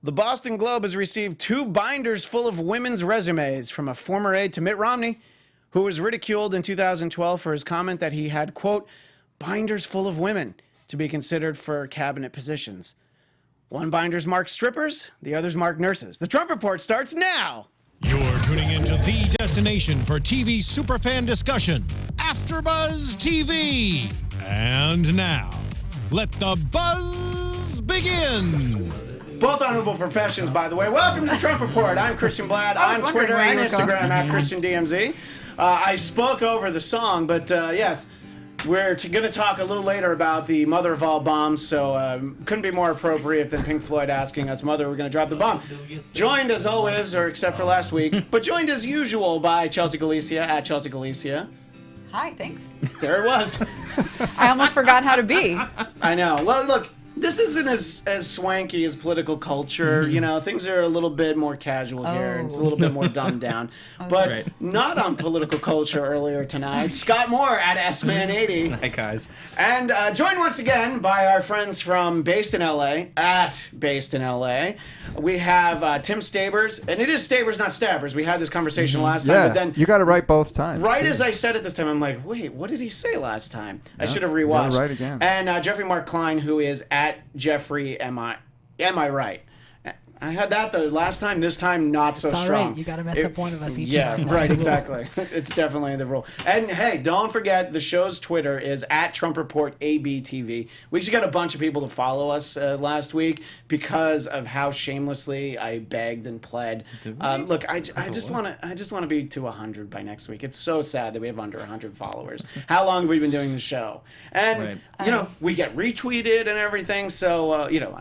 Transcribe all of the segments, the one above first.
The Boston Globe has received 2 binders full of women's resumes from a former aide to Mitt Romney, who was ridiculed in 2012 for his comment that he had, quote, binders full of women to be considered for cabinet positions. One binder's marked strippers, the other's marked nurses. The Trump Report starts now. You're tuning into the destination for TV superfan discussion, AFTERBUZZ TV. And now, let the buzz begin. Both honorable professions, by the way. Welcome to the Trump Report. I'm Christian Bladt on Twitter and Instagram at ChristianDMZ. I spoke over the song, but yes, we're going to talk a little later about the mother of all bombs, so couldn't be more appropriate than Pink Floyd asking us, Mother, we're going to drop the bomb. Joined as always, or except for last week, but joined as usual by Chelsea Galicia at Chelsea Galicia. Hi, thanks. There it was. I almost forgot how to be. I know. Well, look, this isn't as swanky as political culture. You know, things are a little bit more casual here. It's a little bit more dumbed down. But not on political culture earlier tonight. Scott Moore at S-Man80. Hi, guys. And joined once again by our friends from Based in LA, at Based in LA. We have Tim Stabers, and it is Stabers, not Stabbers. We had this conversation last time, but then you got it right both times. Right as I said it this time, I'm like, wait, what did he say last time? I should have rewatched. Right again. And Jeffrey Mark Klein, who is at Jeffrey, am I right? I had that the last time. This time, not so all strong. Right. You got to mess up one of us each Yeah, time. right, exactly. It's definitely the rule. And hey, don't forget the show's Twitter is at Trump Report ABTV. We just got a bunch of people to follow us last week because of how shamelessly I begged and pled. Look, I just want to be to 100 by next week. It's so sad that we have under 100 followers. How long have we been doing the show? And you know, we get retweeted and everything. So you know,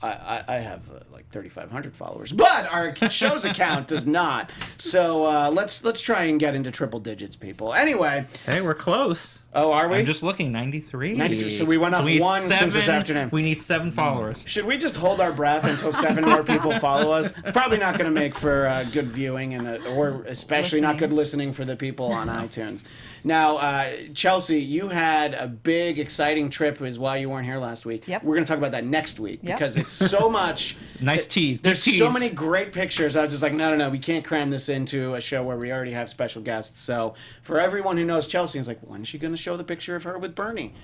I have like 3,500 followers, but our show's account does not. So let's try and get into triple digits, people. Anyway. Hey, we're close. Oh, are we? I'm just looking, 93. 93. So we went up one since this afternoon. We need 7 followers. Should we just hold our breath until 7 more people follow us? It's probably not going to make for good viewing or especially not good listening for the people on iTunes. Now, Chelsea, you had a big, exciting trip is why you weren't here last week. Yep. We're going to talk about that next week because it's so much. Nice tease. There's so many great pictures. I was just like, no, we can't cram this into a show where we already have special guests. So for everyone who knows Chelsea, it's like, when is she going to show the picture of her with Bernie?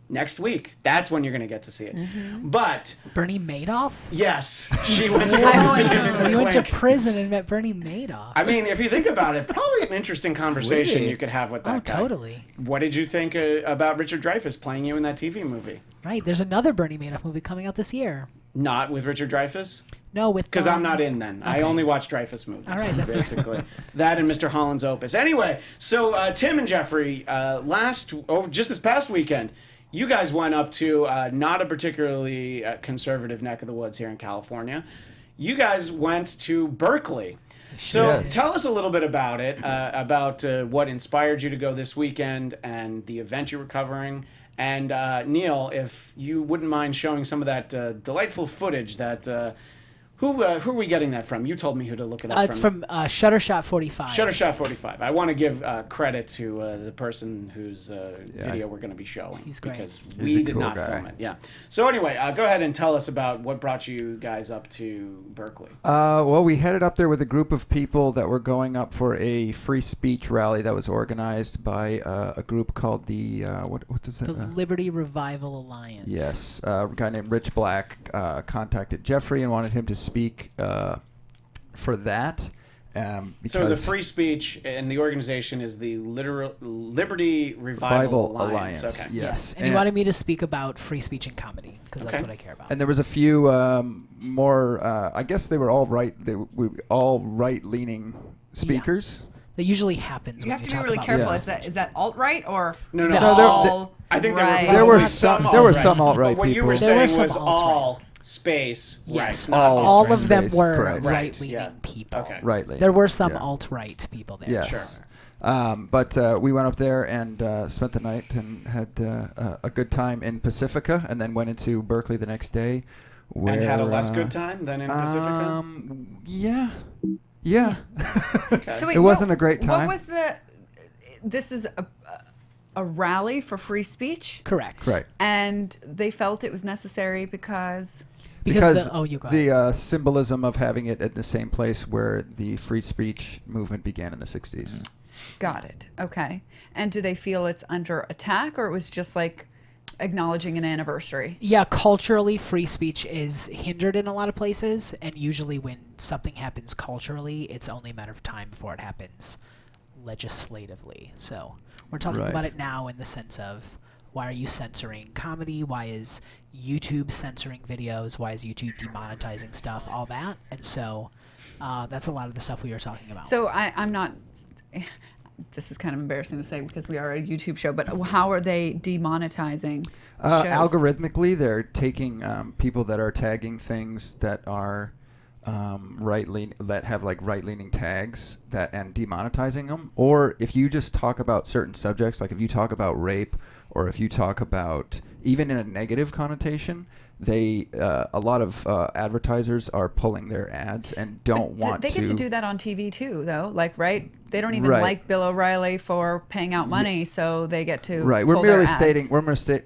Next week. That's when you're going to get to see it. But Bernie Madoff? Yes. She went to visit him in the We went to clink. prison and met Bernie Madoff. I mean, if you think about it, probably an interesting conversation Really? you could have with that guy. Totally. What did you think about Richard Dreyfuss playing you in that TV movie? Right. There's another Bernie Madoff movie coming out this year. Not with Richard Dreyfuss? No, with... Because I'm not in then. I only watch Dreyfuss movies. All right, that's basically. That and Mr. Holland's Opus. Anyway, so Tim and Jeffrey, just this past weekend, you guys went up to not a particularly conservative neck of the woods here in California. You guys went to Berkeley. So tell us a little bit about it, about what inspired you to go this weekend and the event you were covering. And Neil, if you wouldn't mind showing some of that delightful footage that... Who are we getting that from? You told me who to look it up from. It's from Shuttershot 45. Shuttershot 45. I want to give credit to the person whose video we're going to be showing. He's great. Because we did cool not guy. film it. Yeah. So anyway, go ahead and tell us about what brought you guys up to Berkeley. Well, we headed up there with a group of people that were going up for a free speech rally that was organized by a group called the what does that? The Liberty Revival Alliance. Yes, a guy named Rich Black contacted Jeffrey and wanted him to speak for that. So the free speech and the organization is the Liberty Revival Alliance. Okay. Yes. And he wanted me to speak about free speech and comedy because that's what I care about. And there was a few more. I guess they were all right. They were all right-leaning speakers. That usually happens. You when have to you be talk really about careful. free Is that alt-right or No. I think There were some alt-right What you people. were There were saying some was alt-right. all space. Yes, Right, not all all alt-right. of them Space, were correct. right-leaning people. Okay. Right-leaning. There were some Yeah. alt-right people there. Yes. Sure. But we went up there and spent the night and had a good time in Pacifica, and then went into Berkeley the next day. Where, And had a less good time than in Pacifica? Yeah. Yeah. Okay. So wait, It wasn't a great time. What was the... This is a rally for free speech? Correct. Right. And they felt it was necessary because... Because you go ahead. the symbolism of having it at the same place where the free speech movement began in the 60s. Got it. Okay. And do they feel it's under attack, or it was just like acknowledging an anniversary? Yeah, culturally, free speech is hindered in a lot of places, and usually when something happens culturally, it's only a matter of time before it happens legislatively. So we're talking Right. about it now in the sense of, why are you censoring comedy? Why is YouTube censoring videos? Why is YouTube demonetizing stuff? All that. And so that's a lot of the stuff we were talking about. So I'm not. This is kind of embarrassing to say because we are a YouTube show, but how are they demonetizing shows? Algorithmically, they're taking people that are tagging things that are that have like right-leaning tags and demonetizing them. Or if you just talk about certain subjects, like if you talk about rape, or if you talk about even in a negative connotation, they a lot of advertisers are pulling their ads and don't want They get to do that on TV too, though. Like, right? They don't even like Bill O'Reilly for paying out money, so they get to We're pull merely their ads. stating we're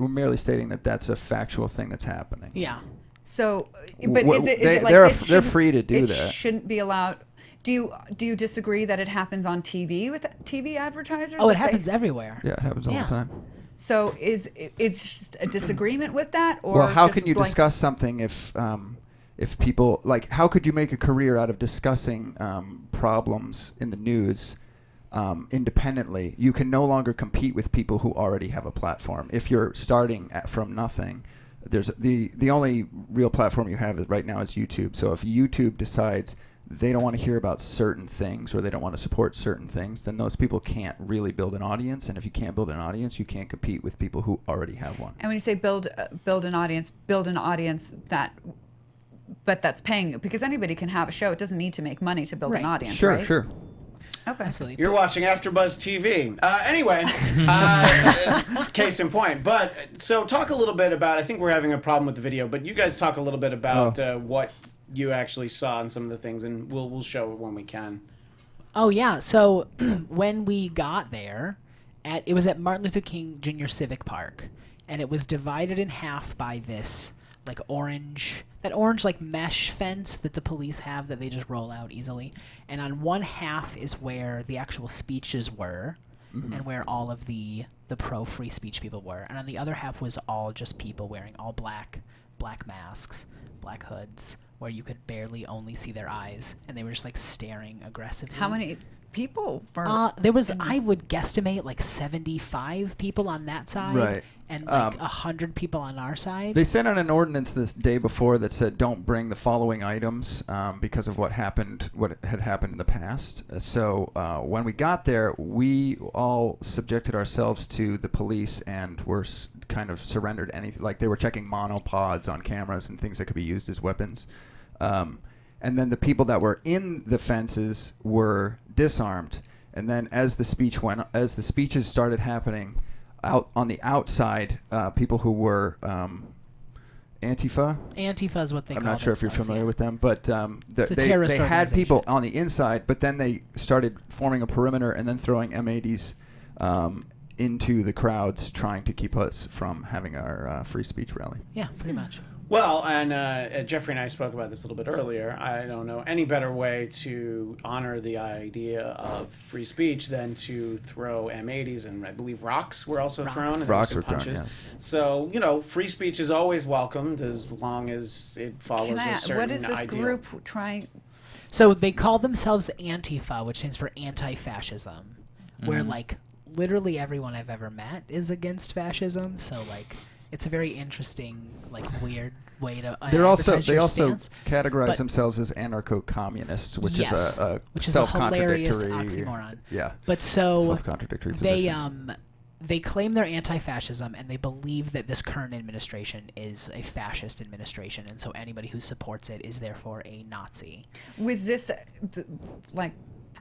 merely stating that that's a factual thing that's happening. yeah. So, but is it like they're this they're shouldn't- free to do it that. shouldn't be allowed? Do you disagree that it happens on TV with TV advertisers? Oh, that it happens everywhere. Yeah, it happens all the time. So it's just a disagreement with that, or Well, how just can you discuss something if people like? How could you make a career out of discussing problems in the news independently? You can no longer compete with people who already have a platform. If you're starting from nothing, there's the only real platform you have right now is YouTube. So if YouTube decides they don't want to hear about certain things or they don't want to support certain things, then those people can't really build an audience. And if you can't build an audience, you can't compete with people who already have one. And when you say build an audience that's paying, because anybody can have a show. It doesn't need to make money to build an Right. audience, Sure, right? sure. Okay. Absolutely. You're watching AfterBuzz TV. Anyway, case in point. But so talk a little bit about. I think we're having a problem with the video, but you guys talk a little bit about what you actually saw and some of the things, and we'll show it when we can. Oh yeah. So when we got there, it was at Martin Luther King Jr. Civic Park, and it was divided in half by this like orange like mesh fence that the police have that they just roll out easily. And on one half is where the actual speeches were, and where all of the pro free speech people were, and on the other half was all just people wearing all black masks, black hoods, where you could barely only see their eyes, and they were just like staring aggressively. How many people were? There was, I would guesstimate, like 75 people on that side, Right. and like 100 people on our side. They sent out an ordinance this day before that said don't bring the following items because of what had happened in the past. So when we got there, we all subjected ourselves to the police and were kind of surrendered anything. Like they were checking monopods on cameras and things that could be used as weapons. And then the people that were in the fences were disarmed. And then as the speeches started happening out on the outside, people who were Antifa. Antifa is what they I'm call not sure if you're themselves, familiar yeah. with them, but It's a terrorist they had people organization. on the inside, but then they started forming a perimeter and then throwing M80s into the crowds, trying to keep us from having our free speech rally. Yeah, pretty much. Well, and Jeffrey and I spoke about this a little bit earlier. I don't know any better way to honor the idea of free speech than to throw M80s, and I believe rocks were also thrown. And there Rocks some were thrown, punches. yes. So, free speech is always welcomed as long as it follows Can I a ask, certain what is this ideal. group trying? So they call themselves Antifa, which stands for anti-fascism, where like literally everyone I've ever met is against fascism. So like it's a very interesting, like weird way to They also stance. categorize But- themselves as anarcho-communists, which Yes, is a which is a hilarious self-contradictory oxymoron. Yeah, But so self-contradictory position. they claim they're anti-fascism, and they believe that this current administration is a fascist administration, and so anybody who supports it is therefore a Nazi. Was this like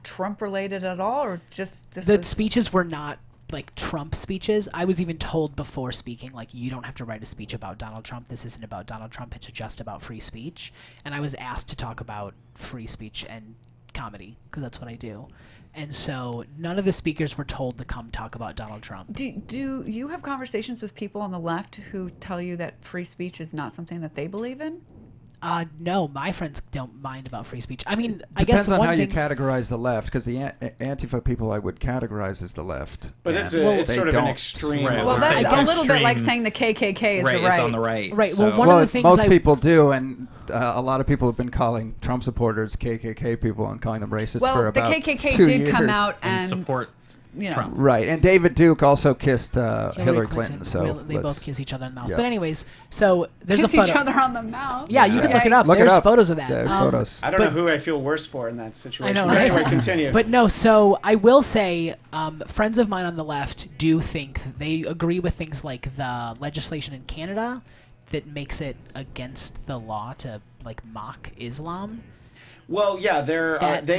Trump related at all, or just this? The was- speeches were not like Trump speeches. I was even told before speaking, like, you don't have to write a speech about Donald Trump. This isn't about Donald Trump. It's just about free speech. And I was asked to talk about free speech and comedy, because that's what I do. And so none of the speakers were told to come talk about Donald Trump. Do you have conversations with people on the left who tell you that free speech is not something that they believe in? No, my friends don't mind about free speech. I mean, I Depends guess on one how you thing's- categorize the left, because the Antifa people I would categorize as the left. But and it's they sort of an don't. extreme. Right, Well, I was that's gonna say, a little bit like extreme saying the KKK is right, the right. is on the right. Right, well, So. one of Well, the things most I- people do, and a lot of people have been calling Trump supporters KKK people and calling them racist for Well, the about KKK 2 did come years. out And and support you know, Trump. Right, and David Duke also kissed Hillary Clinton. So Well, they both let's- kiss each other in the mouth. yeah. But anyways, so there's kiss a photo. each other on the mouth. Yeah, you can look it up. Look it There's up. photos of that. There's Um, photos. I don't know who I feel worse for in that situation. I know, But right? anyway, continue. But no, so I will say, friends of mine on the left do think they agree with things like the legislation in Canada that makes it against the law to like mock Islam. Well, yeah, they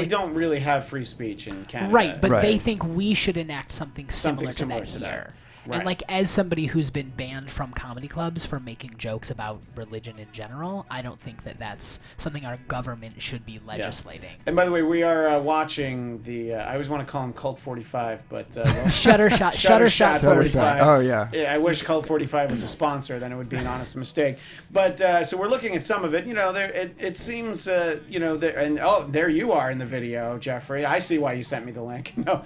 like- don't really have free speech in Canada. Right, but Right. they think we should enact something similar, similar to to that that. here. Right. And like as somebody who's been banned from comedy clubs for making jokes about religion in general, I don't think that that's something our government should be legislating. And by the way, we are watching the. I always want to call him Cult 45, but well, Shuttershot Shuttershot 45. Oh, yeah. I wish Cult 45 was a sponsor. Then it would be an honest mistake. But so we're looking at some of it. You know, it seems. You know, and there you are in the video, Jeffrey. I see why you sent me the link. No,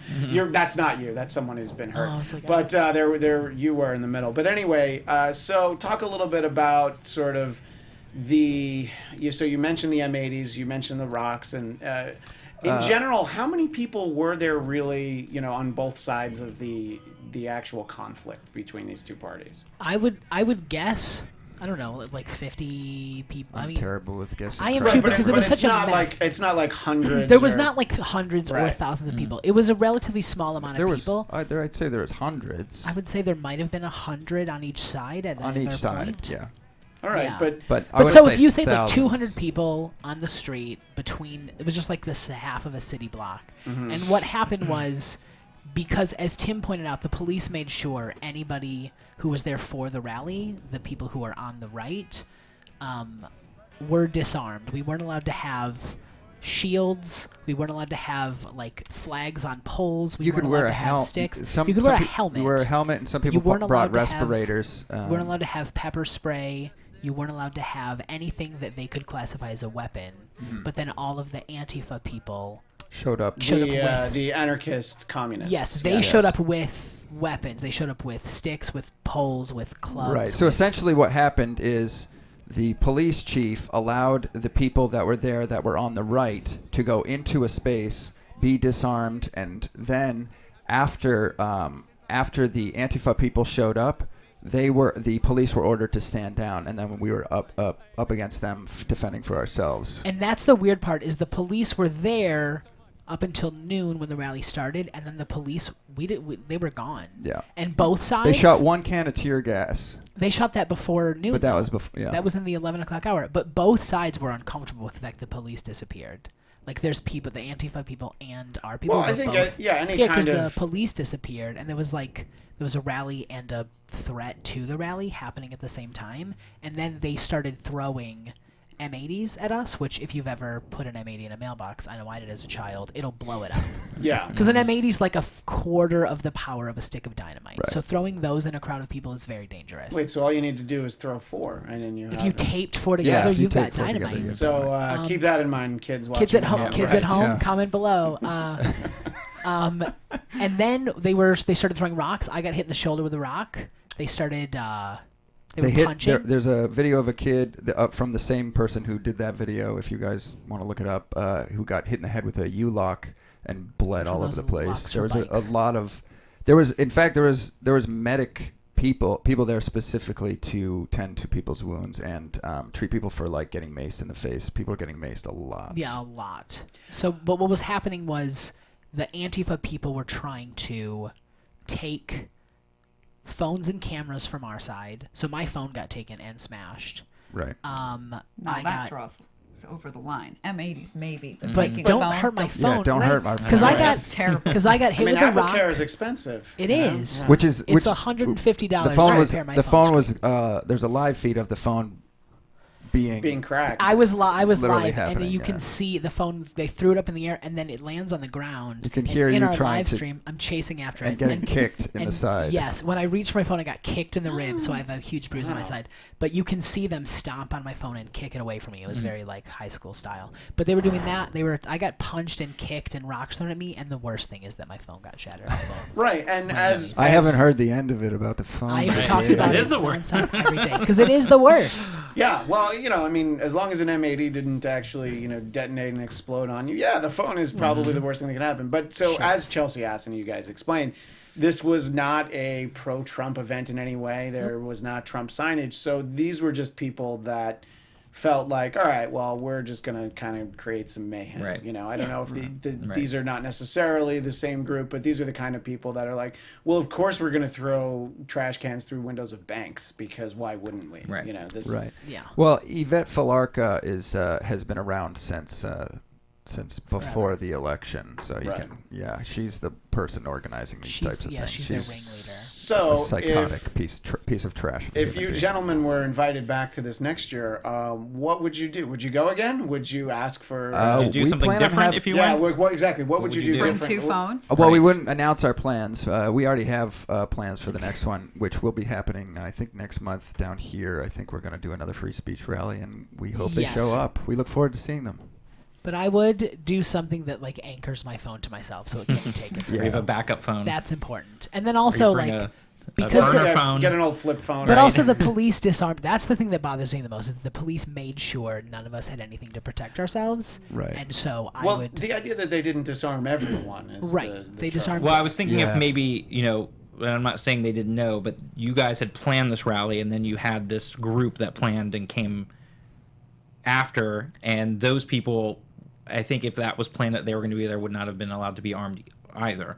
that's not you. That's someone who's been hurt. Oh, I was like, but there you were in the middle. But anyway, so talk a little bit about sort of so you mentioned the M80s, you mentioned the rocks, and in general, how many people were there really, on both sides of the actual conflict between these two parties? I would guess, I don't know, like 50 people. I I'm mean, terrible with guessing. I am crap. too, because it was it's such a not mess. it's not like hundreds. There was or- not like hundreds or Right. thousands of people. It was a relatively small amount There of was, people. I'd say there was hundreds I would say there might have been 100 on each side at on either each side. point. Yeah, All right, Yeah. but but I But would so say if you say like thousands. 200 people on the street between, it was just like this half of a city block. And what happened was, because as Tim pointed out, the police made sure anybody who was there for the rally, the people who are on the right, were disarmed. We weren't allowed to have shields. We weren't allowed to have like flags on poles. We You weren't could wear allowed a to have helmet. sticks. You could wear a helmet. You wear a helmet, and some people weren't brought allowed to have- respirators. You weren't allowed to have pepper spray. You weren't allowed to have anything that they could classify as a weapon. But then all of the Antifa people, showed up. showed up with- the anarchist communists. yes, they showed up with weapons. They showed up with sticks, with poles, with clubs. Right. So with- essentially, what happened is the police chief allowed the people that were there that were on the right to go into a space, be disarmed, and then after the Antifa people showed up, the police were ordered to stand down, and then when we were up against them defending for ourselves. And that's the weird part, is the police were there up until noon when the rally started, and then the police, they were gone. Yeah. And both sides. They shot one can of tear gas, They shot that before noon. but that though. was before. Yeah. That was in the 11 o'clock hour. But both sides were uncomfortable with the fact the police disappeared. Like, there's people, the Antifa people and our people. Well, I were think, both any scared kind because of the police disappeared, and there was a rally and a threat to the rally happening at the same time, and then they started throwing M80s at us, which if you've ever put an M80 in a mailbox, I know I did as a child, it'll blow it up. Yeah. Because an M80 is like a quarter of the power of a stick of dynamite. Right. So throwing those in a crowd of people is very dangerous. Wait, so all you need to do is throw 4, and then you If have you it. taped 4 Yeah, together, if you you've got tape 4 together, dynamite. you- So keep that in mind, kids watching. Kids at home, Yeah, kids right. at home, Yeah. comment below. And then they started throwing rocks. I got hit in the shoulder with a rock. They started they were hit. punching. There's a video of a kid from the same person who did that video. If you guys want to look it up, who got hit in the head with a U-lock and bled Which all one over the of those place. locks There or was a bikes? lot of. There was medic people there specifically to tend to people's wounds and treat people for like getting maced in the face. People are getting maced a lot. Yeah, a lot. So, but what was happening was the Antifa people were trying to take phones and cameras from our side. So my phone got taken and smashed. Right. No, I that got, draws us over the line. M80s maybe, but, but taking don't a phone, hurt my phone. Yeah, don't hurt my Because phone. I got That's terrible. because I got I hit mean, with a Apple rock. Care is expensive. It you know? is. Yeah. Which is It's which $150 the phone to was repair my the phone phone was screen. there's a live feed of the phone being cracked. I was Literally live, happening, and you yeah. can see the phone. They threw it up in the air, and then it lands on the ground. You can And hear in you our trying live to- stream. I'm chasing after and it getting kicked in the and side. Yes, when I reached for my phone, I got kicked in the rib, so I have a huge bruise on my Wow. side. But you can see them stomp on my phone and kick it away from me. It was Mm-hmm. very like high school style. But they were doing that. I got punched and kicked and rocks thrown at me, and the worst thing is that my phone got shattered. Right, and as I haven't heard the end of it about the phone. I but talked yeah. about It it is the worst. nonstop every day because it is the worst. Yeah, well, I mean, as long as an M80 didn't actually, detonate and explode on you, yeah, the phone is probably the worst thing that can happen. But so, as Chelsea asked and you guys explained, this was not a pro-Trump event in any way. There was not Trump signage. So these were just people that felt like, all right, well, we're just going to kind of create some mayhem. Right. I don't know if these are not necessarily the same group, but these are the kind of people that are like, well, of course we're going to throw trash cans through windows of banks because why wouldn't we? Right. Right. Yeah. Well, Yvette Falarca has been around since before the election, so you Right. can she's the person organizing these types of things. She's the ringleader. So a psychotic if, piece of trash. if human you being. gentlemen were invited back to this next year, what would you do? Would you go again? Would you ask for? Would you do we something plan on different have- if you yeah, went? what exactly? What would you do Bring different? two phones. Well, we Right. wouldn't announce our plans. We already have plans for the next one, which will be happening, I think, next month down here. I think we're going to do another free speech rally, and we hope they Yes. show up. We look forward to seeing them. But I would do something that like anchors my phone to myself so it can't be taken. Or you have a backup phone. That's important. And then Or you also bring like a because burner Yeah, phone. get an old flip phone. but right? also the police disarmed. That's the thing that bothers me the most. Is the police made sure none of us had anything to protect ourselves. Right. And so I well, would. the idea that they didn't disarm everyone is Right. The They trouble. disarmed- Well, I was thinking Yeah. if maybe, and I'm not saying they didn't know, but you guys had planned this rally, and then you had this group that planned and came after, and those people, I think if that was planned that they were going to be there, would not have been allowed to be armed either.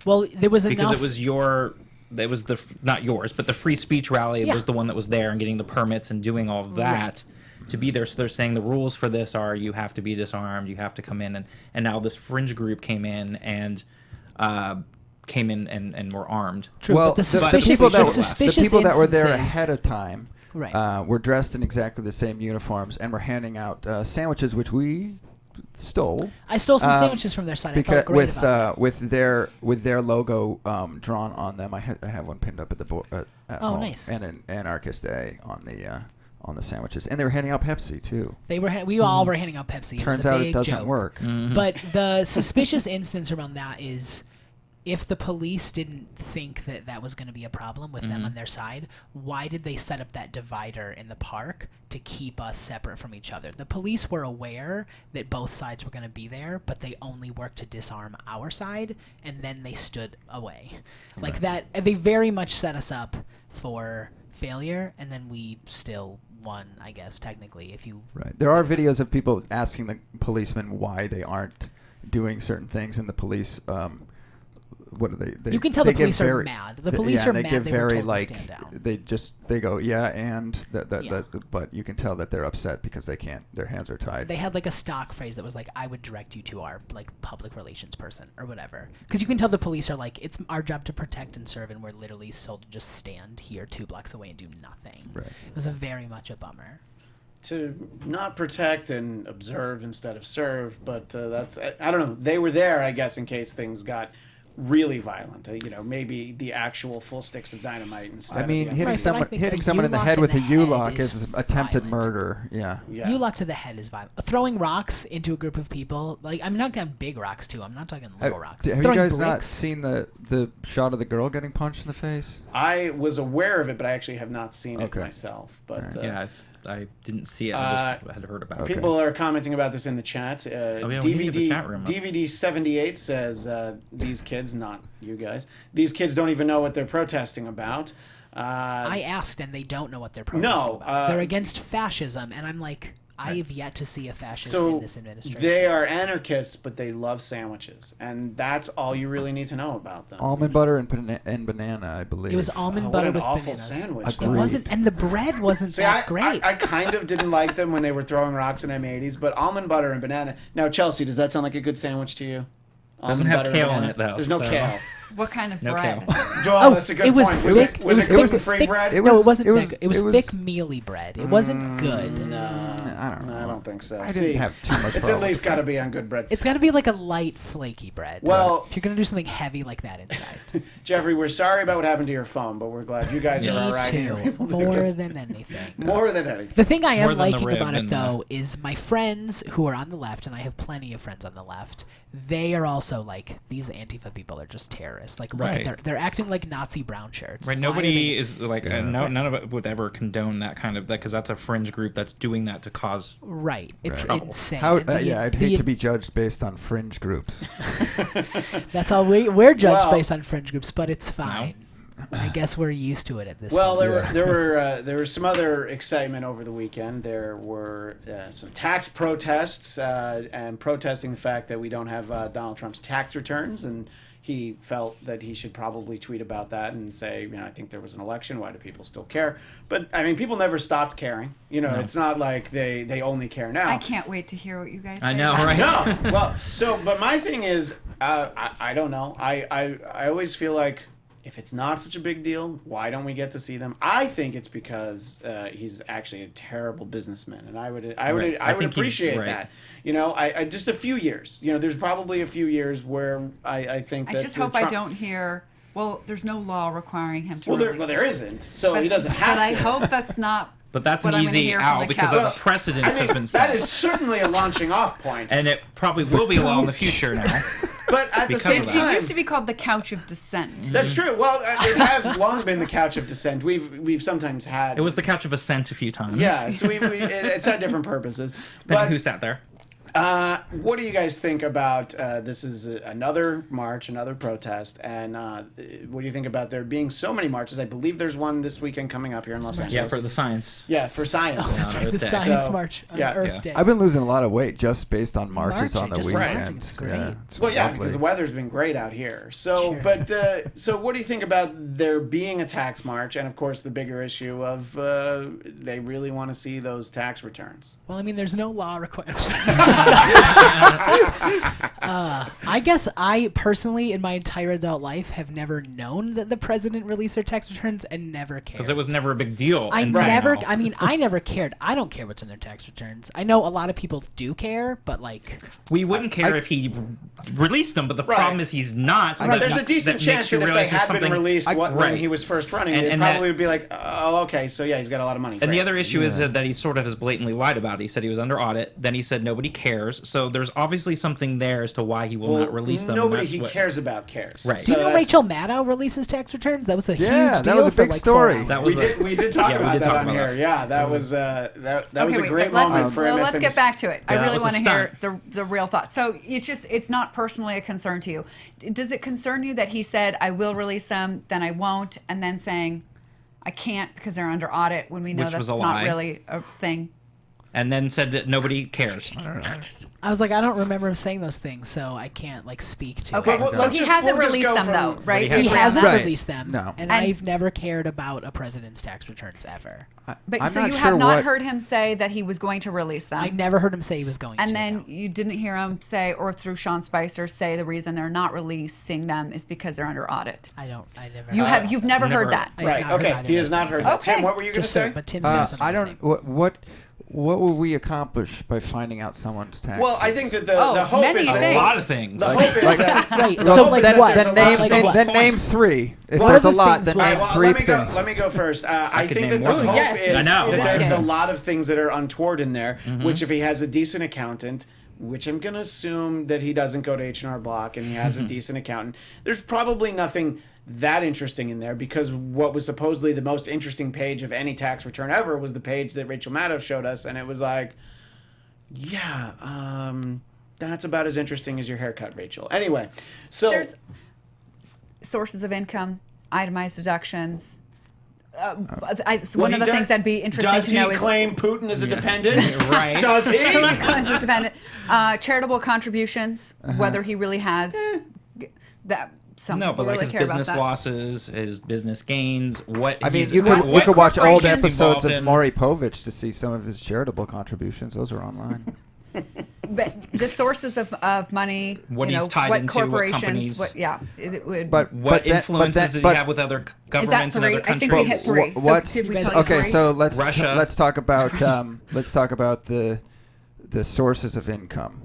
well, there was Because enough. it was not yours, but the free speech rally Yeah. was the one that was there and getting the permits and doing all of that to be there. So they're saying the rules for this are you have to be disarmed, you have to come in, and now this fringe group came in and were armed. True, Well, but the the suspicious, people that the were, suspicious the people that were there instances- ahead of time Right. were dressed in exactly the same uniforms and were handing out sandwiches, which we stole. I stole some Um, sandwiches from their side. I Because felt great about with their logo drawn on them. I have one pinned up at the at Oh, home. nice. And an Anarchist Day on the sandwiches, and they were handing out Pepsi too. it. We all were handing out Pepsi. It was Turns a out it big doesn't joke. work. But the suspicious instance around that is if the police didn't think that that was going to be a problem with them on their side, why did they set up that divider in the park to keep us separate from each other? The police were aware that both sides were going to be there, but they only worked to disarm our side, and then they stood away. Like that, they very much set us up for failure, and then we still won, I guess, technically, if you... Right. There are videos of people asking the policemen why they aren't doing certain things, and the police. What are they? You can tell they the get police are very- mad. The police are and they mad give they were very told to like stand down. they go and Yeah. but you can tell that they're upset because they can't. Their hands are tied. They had like a stock phrase that was like, "I would direct you to our like public relations person or whatever," because you can tell the police are like, "It's our job to protect and serve, and we're literally told to just stand here 2 blocks away and do nothing." Right. It was a very much a bummer. to not protect and observe instead of serve, but that's I don't know. They were there, I guess, in case things got really violent. Maybe the actual full sticks of dynamite instead. I mean, of, hitting Right, but I someone think hitting a someone in the U-lock head in with the a head U-lock is is attempted violent. murder. Yeah. yeah. You lock to the head is violent. Throwing rocks into a group of people, like I'm not talking big rocks too. I'm not talking little rocks. Have you Throwing guys not bricks. seen the shot of the girl getting punched in the face? I was aware of it, but I actually have not seen Okay. it myself. But Alright. Yeah, I didn't see it. I just had heard about Okay. it. people are commenting about this in the chat. yeah, we need to get the chat room up. DVD78 says these kids, not you guys, these kids don't even know what they're protesting about. I asked, and they don't know what they're protesting about. They're against fascism, and I'm like, I have yet to see a fascist in this administration. they are anarchists, but they love sandwiches, and that's all you really need to know about them. Almond butter and banana, I believe. It was almond Oh, what butter an with awful bananas. sandwich. It Agreed. wasn't, and the bread wasn't See, that great. I kind of didn't like them when they were throwing rocks in M80s, but almond butter and banana. Now, Chelsea, does that sound like a good sandwich to you? Doesn't Almond have butter and kale in banana? it, though, There's no so- kale. What kind of No bread? Joel, that's a good it was point. thick. Was it gluten-free thick- bread? No, it wasn't it was- thick. It was it was- thick, mealy bread. It wasn't good. No, I don't know. I don't think so. I didn't have too much It's at problem least with got to that. be on good bread. It's got to be like a light, flaky bread. Well- if you're gonna do something heavy like that inside, Jeffrey, we're sorry about what happened to your phone, but we're glad you guys are Me all right. and too. you're able to More get- than anything. more than anything. The thing I More am than the liking rib about it and though is my friends who are on the left, and I have plenty of friends on the left. They are also like, these Antifa people are just terrorists. Like, look Right. at they're acting like Nazi brown shirts. Right, Why are nobody they- is like none of it would ever condone that kind of because that's a fringe group that's doing that to cause. Right. It's Right. insane. How, And the- yeah, I'd the- hate to be judged based on fringe groups. That's all we're judged Well- based on fringe groups, but it's fine. I guess we're used to it at this Well, point. there were some other excitement over the weekend. There were some tax protests and protesting the fact that we don't have Donald Trump's tax returns, and he felt that he should probably tweet about that and say, I think there was an election. Why do people still care? But I mean, people never stopped caring. It's not like they only care now. I can't wait to hear what you guys say. I know, right? No, well, but my thing is, I don't know. I always feel like if it's not such a big deal, why don't we get to see them? I think it's because he's actually a terrible businessman, and I would Right. I think he's appreciate right. that. I just a few years. There's probably a few years where I think I that just hope I don't hear. Well, there's no law requiring him to. Well, there isn't, so he doesn't have But to. I hope that's not. But that's what an I'm gonna easy hear from out the because couch. a precedent has been set. That is certainly a launching off point. And it probably will be law in the future now. But at the Because same of that. It time, used to be called the couch of dissent. that's true. Well, it has long been the couch of dissent. We've sometimes had. It was the couch of ascent a few times. Yeah, so it's had different purposes. Depending But who sat there. what do you guys think about this? Is another march, another protest, and what do you think about there being so many marches? I believe there's one this weekend coming up here in Los Angeles. Yeah, for the science. Yeah, for science. Yeah, on the Earth Day. Science So, March on yeah. Earth Yeah. Day. I've been losing a lot of weight just based on marches on the Marching, just marching, weekend. it's great. Yeah, it's Well, yeah, lovely. because the weather's been great out here. So, Sure. but so what do you think about there being a tax march, and of course the bigger issue of they really want to see those tax returns? Well, I mean, there's no law requirement. I guess I personally, in my entire adult life, have never known that the president released their tax returns and never cared. Because it was never a big deal. I until never. now. I mean, I never cared. I don't care what's in their tax returns. I know a lot of people do care, but like, We wouldn't care if he released them, but the Right. problem is he's not. So Right, that there's a that decent makes chance you that if they realize there's had been something- released when right. he was first running, And- it and probably that- would be like, oh, okay, so yeah, he's got a lot of money. And the Great. other issue is that he sort of has blatantly lied about it. He said he was under audit. Then he said nobody cares. So there's obviously something there as to why he will Well, not release them. and Nobody that's he what- cares about cares. Right. do you know that's- Rachel Maddow releases tax returns? That was a Yeah, huge that deal was a for big like story. 4 hours. That We was a- did talk yeah, we about did that talk on about here. that. Yeah, that was that was a wait, great but moment for let's MSNBC. get back to it. Yeah, I that really was want a to hear stunt. the real thought. So it's not personally a concern to you. Does it concern you that he said, I will release them, then I won't, and then saying, I can't because they're under audit when we know Which that's was a not lie. really a thing? And then said that nobody cares. I was like, I don't remember him saying those things, so I can't like speak to. Okay, it. well, so let's he just- hasn't we'll just released go them from- though, right? he He Right. hasn't Right. released them, No. and And- I've never cared about a president's tax returns ever. But I'm so not you sure have not what- heard him say that he was going to release them. I never heard him say he was going to. And then no. you didn't hear him say, or through Sean Spicer say, the reason they're not releasing them is because they're under audit. I never. You've never Never. heard that. I have Right. not heard Okay. either He of has those not things. heard that. Okay. Tim, what were you going to Just so, say? but Tim's got something I to don't. say. What will we accomplish by finding out someone's taxes? Well, I think that the Oh, hope many is A that things. lot of things. the hope is that Right. the So hope like is that what? there's a Then lot name, of then, things- then name three. If What there's are a the lot, things then why- name Well, three let me things. go. Let me go first. I could think name that the one. hope Yes, is I know. that That's there's good. a lot of things that are untoward in there. Which, if he has a decent accountant, which I'm going to assume that he doesn't go to H&R Block and he has a decent accountant, there's probably nothing that interesting in there, because what was supposedly the most interesting page of any tax return ever was the page that Rachel Maddow showed us, and it was like, yeah, that's about as interesting as your haircut, Rachel. Anyway, so There's sources of income, itemized deductions. One of the things that'd be interesting does to know he is claim Putin as a dependent? Right. Does he? as a dependent, charitable contributions, whether he really has that. Some No, people but like really his care business about that. losses, his business gains, what I mean, he's, you what, could what watch old corporations episodes involved of in. Maury Povich to see some of his charitable contributions. Those are online. But the sources of money, What you he's know, tied what into, what corporations, companies- it would. What influences does he have with other is that governments in three? other I think countries? we hit three. What's So did we tell you okay? three? So let's Russia. talk about the sources of income.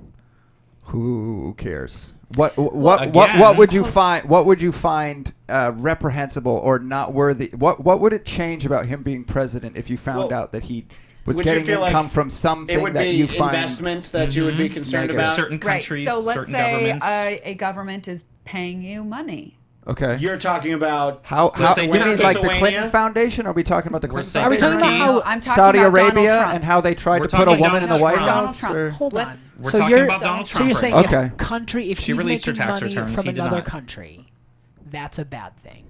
Who cares? What would you find? What would you find reprehensible or not worthy? What would it change about him being president if you found out that he was would you getting feel like income from It something would that be you find? investments that you would be concerned Negative. about. Certain countries, right. So let's certain say governments. a government is paying you money. Okay. You're talking about How Let's say you mean Turkey. like the Lithuania? Clinton Foundation? Are we talking about the Clinton saying Are we Foundation? talking about No, how I'm talking Saudi about Donald Arabia Trump. and how they tried We're to put a talking woman in the Donald White Trump. Donald House? Trump. or- Hold on. Let's- We're so talking you're, about Donald So Trump you're right saying now. Okay. if country, if She he's released her making tax money returns, from he did another not. country, that's a bad thing.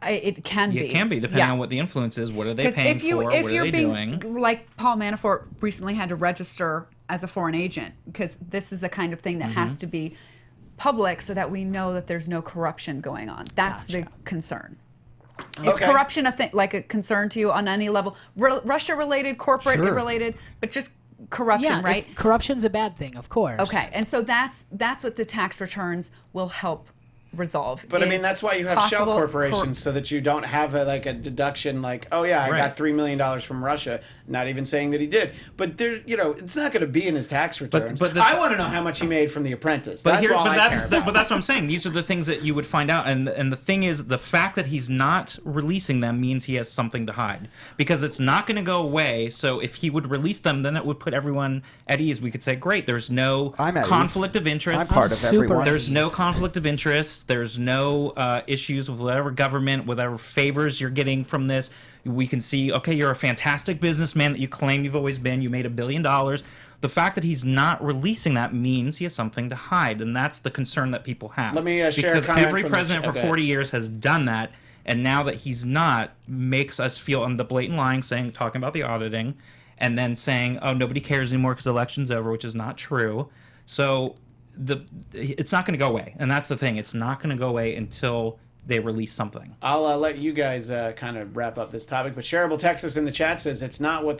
It can be. It can be depending on what the influence is. What are they 'Cause paying if you for? if What are you're they being doing? like Paul Manafort recently had to register as a foreign agent because this is a kind of thing that Mm-hmm. has to be public so that we know that there's no corruption going on. That's the concern. Is Okay. corruption like a concern to you on any level? Russia related, corporate Sure. related, but just corruption, Yeah, right? if corruption's a bad thing, of course. Okay, and so that's what the tax returns will help resolve. But I mean, is that's why you have shell possible corporations, so that you don't have a deduction like, oh yeah, I Right. got $3 million from Russia. Not even saying that he did, but there, it's not going to be in his tax returns. but I want to know how much he made from The Apprentice. But That's all I care but about. that's what I'm saying. These are the things that you would find out, and the thing is, the fact that he's not releasing them means he has something to hide, because it's not going to go away. So if he would release them, then it would put everyone at ease. We could say, great, there's no I'm at conflict of interest. I'm part of Super everyone. There's no ease. conflict of interest. There's no issues with whatever government, whatever favors you're getting from this. We can see, okay, you're a fantastic businessman that you claim you've always been. You made $1 billion. The fact that he's not releasing that means he has something to hide, and that's the concern that people have. Let me share a because comment every from the president for chat. 40 years has done that, and now that he's not, makes us feel on the blatant lying, talking about the auditing, and then saying, oh, nobody cares anymore because the election's over, which is not true. So it's not going to go away, and that's the thing. It's not going to go away until they release something. I'll let you guys kind of wrap up this topic, but Shareable Texas in the chat says it's not that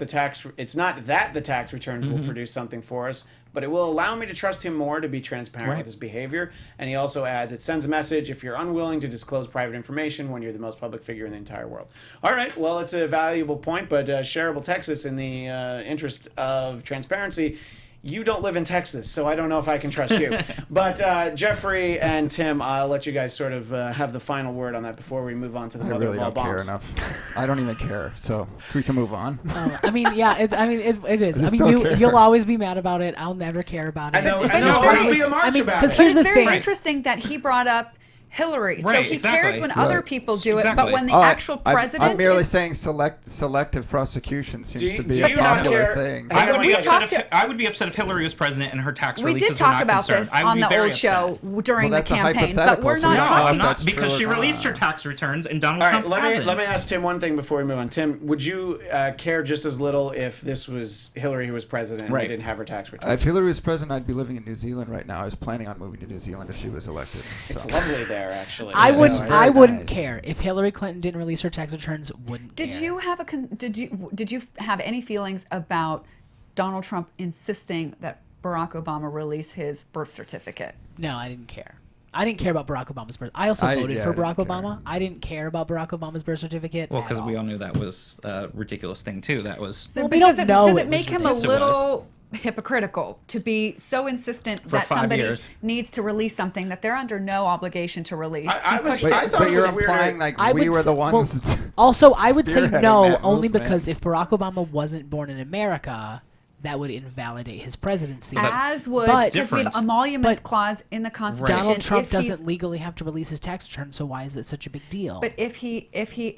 the tax returns will produce something for us, but it will allow me to trust him more to be transparent Right. with his behavior. And he also adds, it sends a message if you're unwilling to disclose private information when you're the most public figure in the entire world. All right, well, it's a valuable point, but Shareable Texas, in the interest of transparency, you don't live in Texas, so I don't know if I can trust you. But Jeffrey and Tim, I'll let you guys sort of have the final word on that before we move on to the I mother really of all don't care bombs. enough. I don't even care. So we can move on. I mean, yeah, it is. I just mean, don't care. you'll always be mad about it. I'll never care about it. I know, But and it's there'll always very- be a march I mean, about 'cause it. But here's it's the very thing. interesting that he brought up Hillary. So Right, he exactly. cares when other Right. people do it, but Exactly. when the Oh, actual president I'm merely is saying selective prosecution seems Do you- to be do a you not popular care- thing. I would be talked I would be upset if Hillary was president and her tax we releases did talk were not about concerned. this I would on be the very old upset. show during Well, the that's a campaign, but hypothetical, we're so not you No, don't talking. know I'm if not, that's because true she or released her not. tax returns and Donald All right, Trump let hasn't. me ask Tim one thing before we move on. Tim, would you care just as little if this was Hillary who was president and we Right. didn't have her tax return? If Hillary was president, I'd be living in New Zealand right now. I was planning on moving to New Zealand if she was elected. It's So. lovely there, actually. I So, wouldn't. very I wouldn't nice. care if Hillary Clinton didn't release her tax returns. Wouldn't. Did care. you have did you have any feelings about Donald Trump insisting that Barack Obama release his birth certificate? No, I didn't care. I didn't care about Barack Obama's birth. I also I voted for didn't Barack care. Obama. I didn't care about Barack Obama's birth certificate. Well, at because we all. all knew that was a ridiculous thing too. That was So, Well, but we does don't it, know does it it make was him a ridiculous. little hypocritical to be so insistent that 5 somebody years. needs to release something that they're under no obligation to release? I was- He pushed I it. thought But it you're was weirder. implying like I we would were the s- ones. well, also, I would say spearheading no that only movement. because if Barack Obama wasn't born in America, that would invalidate his presidency. As would, But- because we have different. emoluments But clause in the Constitution. Donald Trump if he's- doesn't legally have to release his tax return, so why is it such a big deal? But if he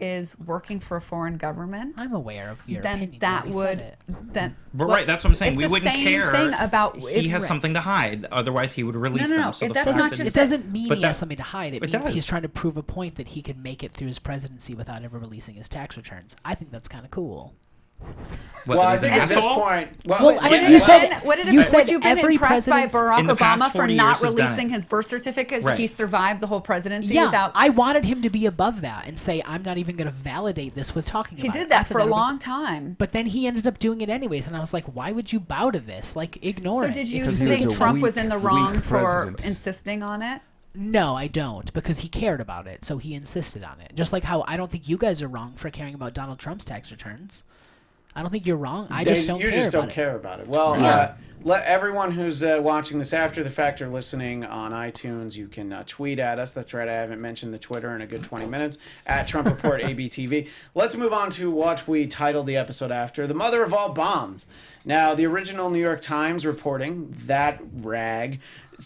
is working for a foreign government, I'm aware of your then opinion. that You already would said it. then. But well, right, that's what I'm saying. it's We the wouldn't same care. thing about He has right. something to hide. Otherwise, he would release no, them. no. So the That's fact not that just It doesn't mean But he has that- something to hide. It it means does. he's trying to prove a point that he can make it through his presidency without ever releasing his tax returns. I think that's kind of cool. What, Well, that I he's an think at this asshole? point, Well, I mean, yeah, you said Would it you have, said would you been every impressed by president. Barack In the past Obama for 40 not years, he's done releasing it. his birth certificate because Right. he survived the whole presidency Yeah, without? I wanted him to be above that and say, I'm not even going to validate this with talking He about it. did I that thought for a would've been- long time. But then he ended up doing it anyways, and I was like, why would you bow to this? Like, ignore So it. did you Because he was think a Trump weak- was in the weak wrong for president. insisting on it? No, I don't, because he cared about it, so he insisted on it. Just like how I don't think you guys are wrong for caring about Donald Trump's tax returns. I don't think you're wrong. I just don't you care just about don't it. care about it. Well, Yeah. let everyone who's watching this after the fact or listening on iTunes, you can tweet at us. That's right, I haven't mentioned the Twitter in a good 20 minutes, at Trump Report ABTV. Let's move on to what we titled the episode after, the mother of all bombs. Now, the original New York Times reporting, that rag,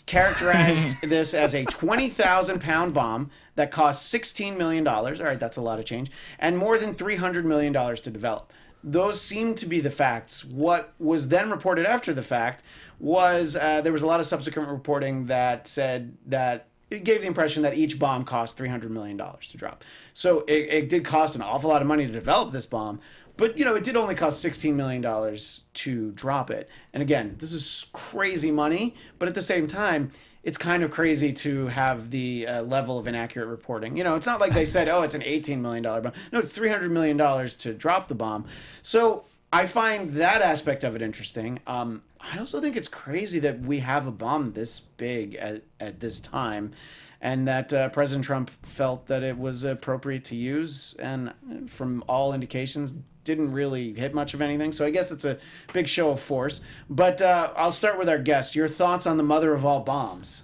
characterized this as a 20,000-pound bomb that cost $16 million. All right, that's a lot of change. And more than $300 million to develop. Those seem to be the facts. What was then reported after the fact was there was a lot of subsequent reporting that said that it gave the impression that each bomb cost $300 million to drop. So it did cost an awful lot of money to develop this bomb, but it did only cost $16 million to drop it. And again, this is crazy money, but at the same time, it's kind of crazy to have the level of inaccurate reporting. It's not like they said, oh, it's an $18 million bomb. No, it's $300 million to drop the bomb. So I find that aspect of it interesting. I also think it's crazy that we have a bomb this big at this time, and that President Trump felt that it was appropriate to use, and from all indications, didn't really hit much of anything. So I guess it's a big show of force. But I'll start with our guest. Your thoughts on the mother of all bombs?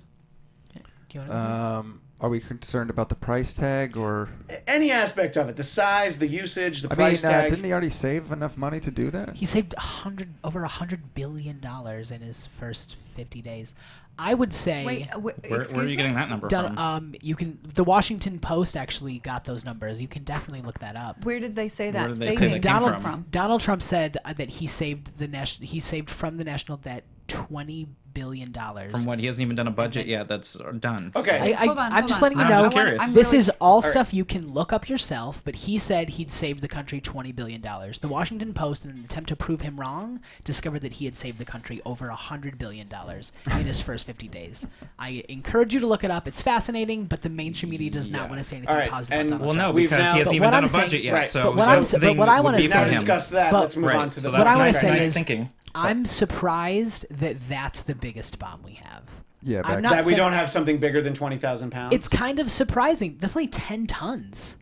Do you wanna Are we concerned about the price tag or? Any aspect of it, the size, the usage, the price tag. Didn't he already save enough money to do that? He saved over $100 billion in his first 50 days. I would say. Wait, Where are you getting that number from? You can. The Washington Post actually got those numbers. You can definitely look that up. Where did they say that? Where did they say savings it came Donald from? Donald Trump said that he saved from the national debt $20 billion. From what? He hasn't even done a budget yet. That's done. Okay. Hold on, I'm hold just on. letting you I'm know. just curious. This really- is all right. stuff you can look up yourself. But he said he'd saved the country $20 billion. The Washington Post, in an attempt to prove him wrong, discovered that he had saved the country over $100 billion in his first 50 days. I encourage you to look it up. It's fascinating, but the mainstream media does not want to say anything All right, positive and- about Donald Well, no, Trump. We've because now- he But hasn't even what done I'm a saying- budget yet. Right, So, but what so I'm the sa- but thing what I would wanna be We've say- now for him. discussed that. But- Let's move Right, on to so the what I that's wanna price say tag. nice is- thinking. I'm surprised that that's the biggest bomb we have. Yeah, I'm back not That we saying- don't have something bigger than 20,000 pounds. It's kind of surprising. That's only 10 tons.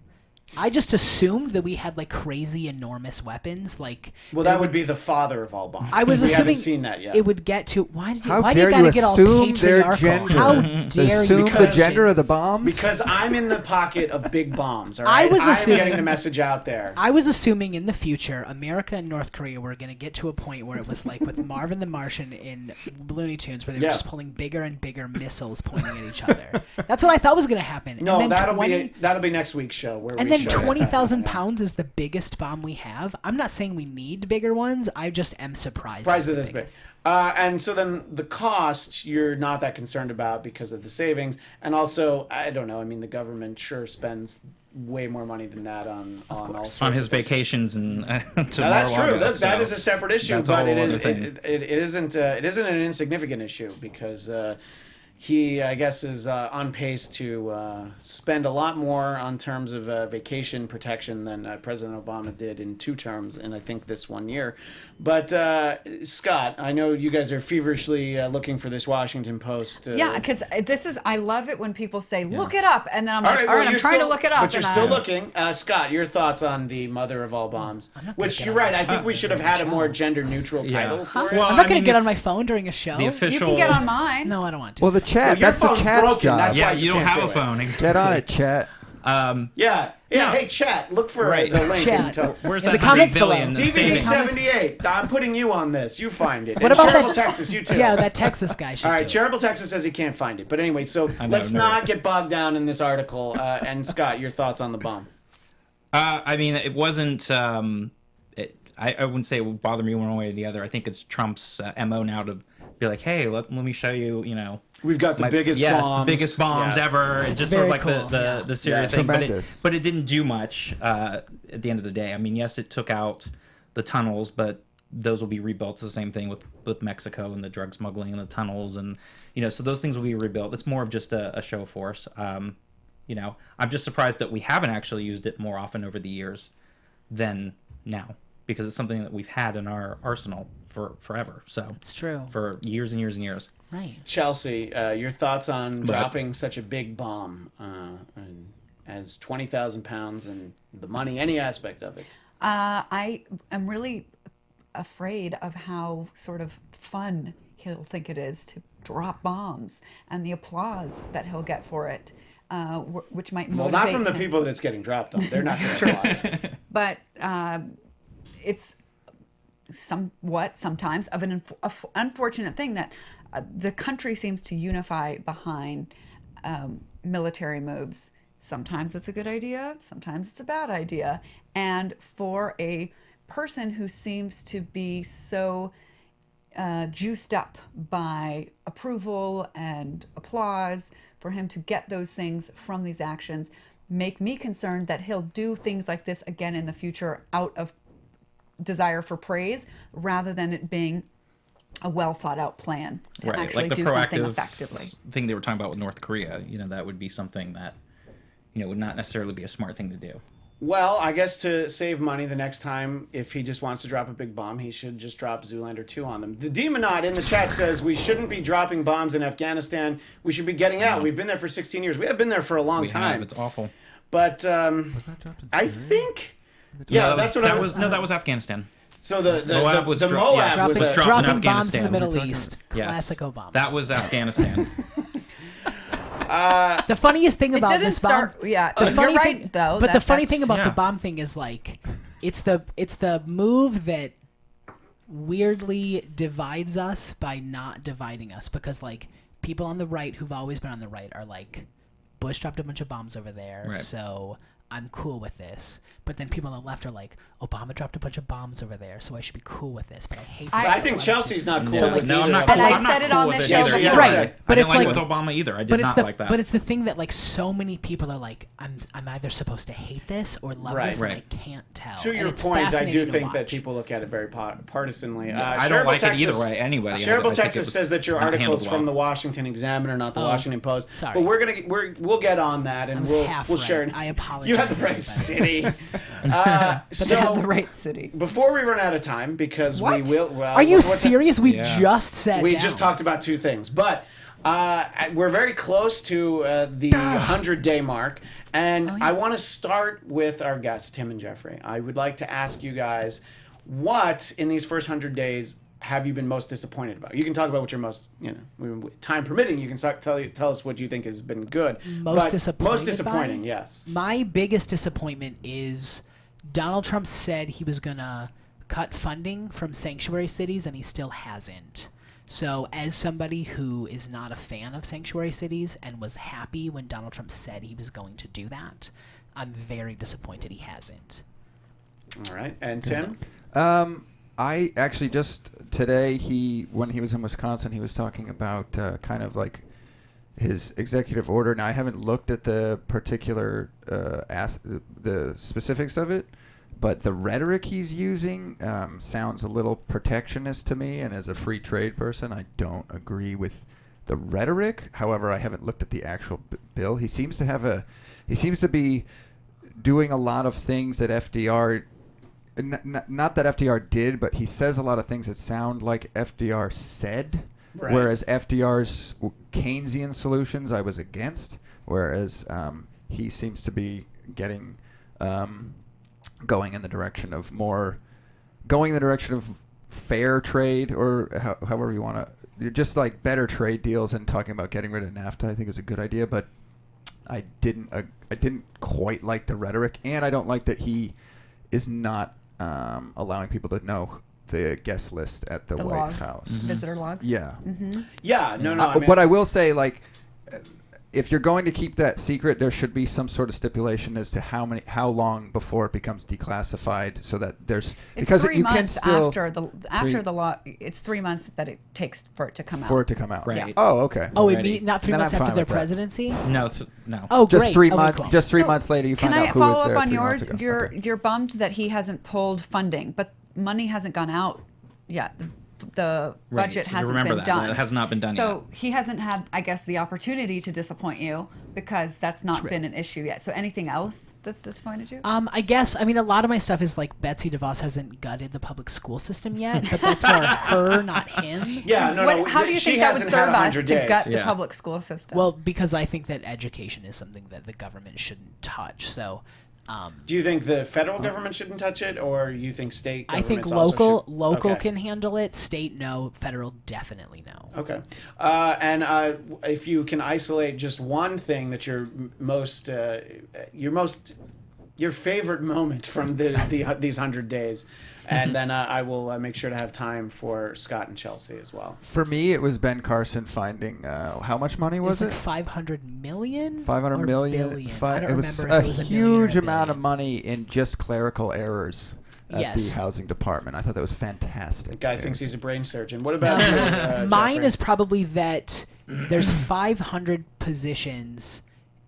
I just assumed that we had like crazy enormous weapons. Like, well, that would be the father of all bombs. I was we assuming haven't seen that yet. it would get to. Why did you? How Why do dare you you gotta get all assume their patriarchal? gender? How dare Assume you? the Because- gender of the bombs? Because I'm in the pocket of big bombs. All I right, was I'm assuming- getting the message out there. I was assuming in the future, America and North Korea were going to get to a point where it was like with Marvin the Martian in Looney Tunes, where they were Yeah. just pulling bigger and bigger missiles pointing at each other. That's what I thought was going to happen. No, and then that'll be next week's show. Where And we then show 20,000 that. pounds is the biggest bomb we have. I'm not saying we need bigger ones. I just am surprised. Price it's of the this big. biggest. And so then the cost, you're not that concerned about because of the savings. And also, I don't know, I mean, the government sure spends way more money than that on all sorts On of his things. vacations and to Now, that's Mar-a-Lago, true. That so is a separate issue, that's a but whole it other is thing. it isn't an insignificant issue because he, I guess, is on pace to spend a lot more on terms of vacation protection than President Obama did in 2 terms, and I think this 1 year. But Scott, I know you guys are feverishly looking for this Washington Post. Yeah, because I love it when people say, look it up. And then I'm like, all well, right, I'm you're trying to still- look it up. But you're and still I- looking. Scott, your thoughts on the mother of all bombs? not gonna Which get you're on right. that. I think we should have had a more gender-neutral Yeah. title for it. Well, I'm not I going mean, to get the- on my phone during a show. The You official. can get on mine. No, I don't want to. well, the chat. Well, your that's the phone's chat's broken, job. that's Yeah, why you don't can't have do a it. phone. Exactly. Get on it, chat. Yeah. Hey, chat, look for Right. the link. Chat. And tell, Where's In that the comments 100 billion below. of DVD savings? 78. I'm putting you on this. You find it. What And about Cherryville, that- Texas, you too. Yeah, that Texas guy should All right, do it. Cherryville, Texas says he can't find it. But anyway, so I know, let's no. not get bogged down in this article. And Scott, your thoughts on the bomb? I mean, it wasn't. I wouldn't say it would bother me one way or the other. I think it's Trump's MO now to be like, hey, let me show you. You know, We've got the biggest yes, bombs. biggest bombs Yeah. ever. It's just very sort of like cool, the yeah. Syria Yeah. thing, Tremendous. but it didn't do much at the end of the day. I mean, yes, it took out the tunnels, but those will be rebuilt. It's the same thing with Mexico and the drug smuggling and the tunnels, and so those things will be rebuilt. It's more of just a show force. I'm just surprised that we haven't actually used it more often over the years than now, because it's something that we've had in our arsenal for forever. So It's true. for years and years and years. Right. Chelsea, your thoughts on dropping such a big bomb as 20,000 pounds and the money, any aspect of it? I am really afraid of how sort of fun he'll think it is to drop bombs and the applause that he'll get for it, which might motivate Well, not from the him. people that it's getting dropped on. They're not going to applaud. But it's sometimes of an unfortunate thing that the country seems to unify behind military moves. Sometimes it's a good idea, sometimes it's a bad idea. And for a person who seems to be so juiced up by approval and applause, for him to get those things from these actions make me concerned that he'll do things like this again in the future out of desire for praise rather than it being a well thought out plan to actually like the do something proactive effectively. thing they were talking about with North Korea, that would be something that would not necessarily be a smart thing to do. Well, I guess to save money the next time, if he just wants to drop a big bomb, he should just drop Zoolander 2 on them. The Demonaut in the chat says we shouldn't be dropping bombs in Afghanistan. We should be getting out. We've been there for 16 years. We have been there for a long time. It's awful. But I think... Yeah, that's what I was... No, that was Afghanistan. So the Moab was Moab was dropped in dropping bombs in Afghanistan. the Middle East. Yes. Classic Obama. That was Afghanistan. The funniest thing about didn't this bomb, start- yeah, the you're funny right, thing, though, But the funny that's- thing about yeah. the bomb thing is like, it's the move that weirdly divides us by not dividing us, because like people on the right who've always been on the right are like, Bush dropped a bunch of bombs over there, Right. so I'm cool with this. But then people on the left are like, Obama dropped a bunch of bombs over there, so I should be cool with this. But I hate. I- this. I think Chelsea's not cool No, with no, I'm either not of cool. them. And I'm I've not said it cool on with this it show either. before. Yeah, Right, but I didn't it's like like it with Obama either. I did But not it's the like that. but it's the thing that like so many people are like, I'm either supposed to hate this or love Right. this, and I Right. can't tell. To And your it's point, I do fascinating to think that watch. people look at it very partisanly. I don't Shareable like it either Texas- way. Anybody. I Shareable think it Texas was says that your not article is handled from the well. Washington Examiner, not the Oh, Washington Post. sorry. But we'll get on that, and was we'll half we'll right. share. I apologize, You had the right everybody. city. So, the right city. Before we run out of time, because What? we will. Well, Are you what's that- serious? We Yeah. just sat We down. just talked about two things, but we're very close to the 100-day mark, and I want to start with our guests, Tim and Jeffrey. I would like to ask you guys, what in these first 100 days have you been most disappointed about? You can talk about what you're most, time permitting. You can tell us what you think has been good. Most But disappointed Most disappointing, by? yes. My biggest disappointment is Donald Trump said he was gonna cut funding from sanctuary cities, and he still hasn't. So, as somebody who is not a fan of sanctuary cities and was happy when Donald Trump said he was going to do that, I'm very disappointed he hasn't. All right, and Tim. I actually just today when he was in Wisconsin, he was talking about kind of like his executive order. Now I haven't looked at the particular the specifics of it, but the rhetoric he's using sounds a little protectionist to me. And as a free trade person, I don't agree with the rhetoric. However, I haven't looked at the actual bill. He seems to be doing a lot of things that FDR. Not that FDR did, but he says a lot of things that sound like FDR said. Right. Whereas FDR's Keynesian solutions I was against. Whereas he seems to be getting going in the direction of fair trade, or however you want to, just like better trade deals, and talking about getting rid of NAFTA. I think is a good idea, but I didn't quite like the rhetoric, and I don't like that he is not allowing people to know the guest list at the White logs, House. visitor logs. Yeah. Yeah, no. I mean, But I will say, like, if you're going to keep that secret, there should be some sort of stipulation as to how long before it becomes declassified, so that there's It's because 3 you can months still after the law. It's 3 months that it takes for it to come out. Right. Yeah. Oh, okay. Oh, Already. not 3 Then months I'm after fine their with that. presidency? No, no. Oh, Just great. 3 Okay, months. cool. Just 3 So, months later, you find out who Can I was follow there up on 3 yours? months ago. Okay. You're bummed that he hasn't pulled funding, but money hasn't gone out yet. The Right, budget so to hasn't remember been that. done. That has not been done So he hasn't had, I guess, the opportunity to disappoint you because that's not been an issue yet. So anything else that's disappointed you? I guess, I mean, a lot of my stuff is like Betsy DeVos hasn't gutted the public school system yet, but that's more her, not him. Yeah, no. How do you she think that would hasn't had serve us 100 to days. gut the Yeah. public school system? Well, because I think that education is something that the government shouldn't touch. So, Do you think the federal government shouldn't touch it, or you think state I think governments also should? local Okay. can handle it. State, no. Federal, definitely no. Okay. And if you can isolate just one thing that you're most, your favorite moment from these 100 days, and then I will make sure to have time for Scott and Chelsea as well. For me, it was Ben Carson finding how much money was It it? was like 500 million? 500 or million. billion? I I don't it was remember a if it was a million huge or a amount of billion. money in just clerical errors at Yes. the housing department. I thought that was fantastic. The guy thinks he's a brain surgeon. What about you, Mine Jeffrey? is probably that there's 500 positions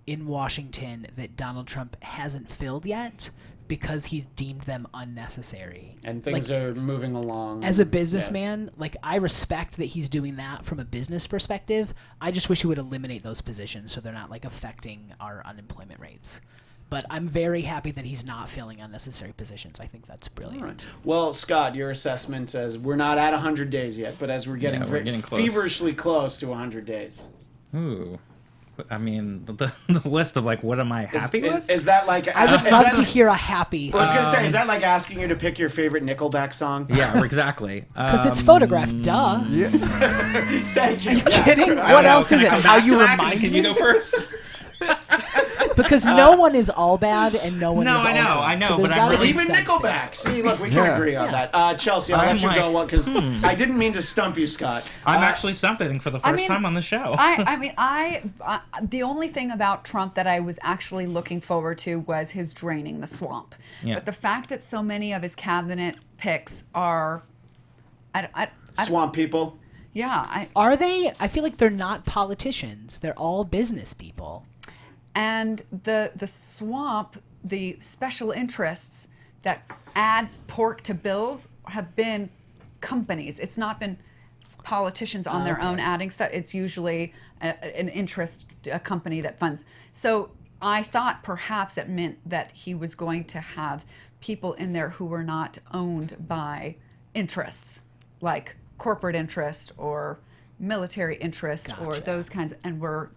in Washington that Donald Trump hasn't filled yet because he's deemed them unnecessary. And things are moving along. As a Yeah. businessman, like, I respect that he's doing that from a business perspective. I just wish he would eliminate those positions so they're not, like, affecting our unemployment rates. But I'm very happy that he's not filling unnecessary positions. I think that's brilliant. All right. Well, Scott, your assessment says we're not at 100 days yet, but as we're getting, Yeah, we're getting close. feverishly close to 100 days. Ooh. I mean, the list of, like, what am I happy with? Is that like... I would love to hear a happy. I was going to say, is that like asking you to pick your favorite Nickelback song? Yeah, exactly. Because it's photographed, duh. Thank you. Are you kidding? I What don't know. else Can is I it? come How back you to that? remind Can me? you go first? Because no one is all bad and no one No, is all I know, good. I know, So there's but I'm gotta be really- Even something. Nickelback. See, look, we can Yeah. agree on Yeah. that. Chelsea, I'll I'm let you like, go because I didn't mean to stump you, Scott. I'm actually stumped, I think, for the first time on the show. I the only thing about Trump that I was actually looking forward to was his draining the swamp. Yeah. But the fact that so many of his cabinet picks are, Swamp people. Are they? I feel like they're not politicians. They're all business people. And the swamp, the special interests that adds pork to bills have been companies. It's not been politicians on their own adding stuff. It's usually an interest, a company that funds. So I thought perhaps it meant that he was going to have people in there who were not owned by interests, like corporate interest or military interest or Gotcha. those kinds, and were,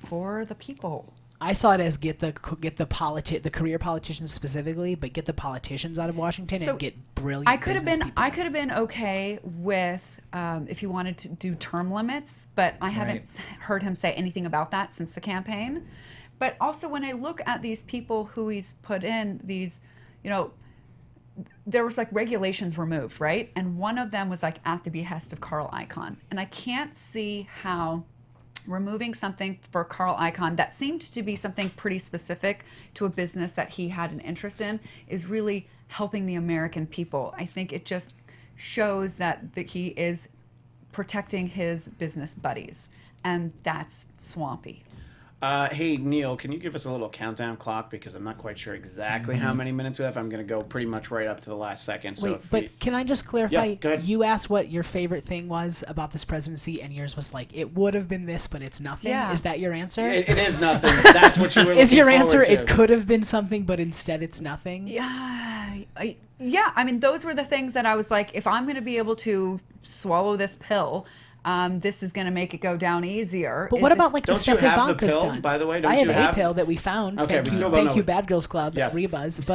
for the people. I saw it as get the career politicians specifically, but get the politicians out of Washington So and get brilliant. I could have business been people. I could have been okay with if you wanted to do term limits, but I haven't Right. heard him say anything about that since the campaign. But also when I look at these people who he's put in, these, there was like regulations removed, right? And one of them was like at the behest of Carl Icahn. And I can't see how removing something for Carl Icahn that seemed to be something pretty specific to a business that he had an interest in is really helping the American people. I think it just shows that he is protecting his business buddies, and that's swampy. Hey, Neil, can you give us a little countdown clock? Because I'm not quite sure exactly how many minutes we have. I'm going to go pretty much right up to the last second. So Wait, if but can I just clarify? Yeah, go ahead. You asked what your favorite thing was about this presidency, and yours was like, it would have been this, but it's nothing. Yeah. Is that your answer? it is nothing. That's what you were Is looking your forward answer to. it could have been something, but instead it's nothing? Yeah, I mean, those were the things that I was like, if I'm going to be able to swallow this pill, this is going to make it go down easier. But what about like the Don't you stuff have the Ivanka's pill, done? by the way? Don't I have you a have- pill that we found. Okay, thank we you, still don't thank know you, what- Bad Girls Club, Yeah. Rebuzz.